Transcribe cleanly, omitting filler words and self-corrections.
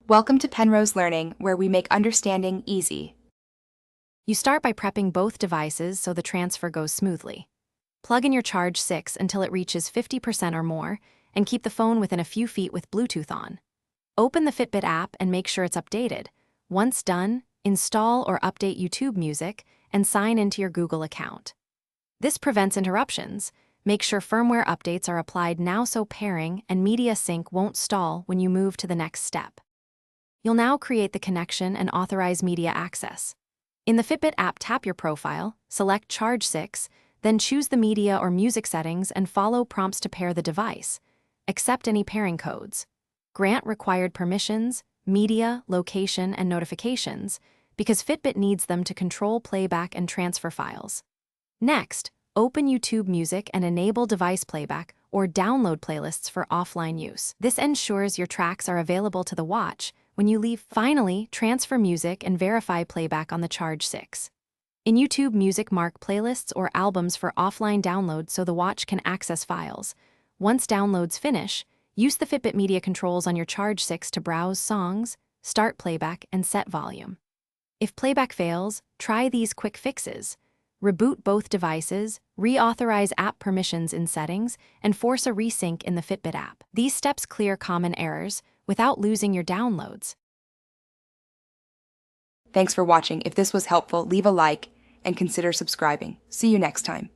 Welcome to Penrose Learning, where we make understanding easy. You start by prepping both devices so the transfer goes smoothly. Plug in your Charge 6 until it reaches 50% or more, and keep the phone within a few feet with Bluetooth on. Open the Fitbit app and make sure it's updated. Once done, install or update YouTube Music and sign into your Google account. This prevents interruptions. Make sure firmware updates are applied now so pairing and media sync won't stall when you move to the next step. You'll now create the connection and authorize media access. In the Fitbit app, tap your profile, select Charge 6, then choose the media or music settings and follow prompts to pair the device. Accept any pairing codes. Grant required permissions, media, location, and notifications, because Fitbit needs them to control playback and transfer files. Next, open YouTube Music and enable device playback or download playlists for offline use. This ensures your tracks are available to the watch when you leave. Finally, transfer music and verify playback on the Charge 6. In YouTube Music, mark playlists or albums for offline download so the watch can access files. Once downloads finish, use the Fitbit media controls on your Charge 6 to browse songs, start playback, and set volume. If playback fails, try these quick fixes. Reboot both devices, reauthorize app permissions in settings, and force a resync in the Fitbit app. These steps clear common errors without losing your downloads. Thanks for watching. If this was helpful, leave a like and consider subscribing. See you next time.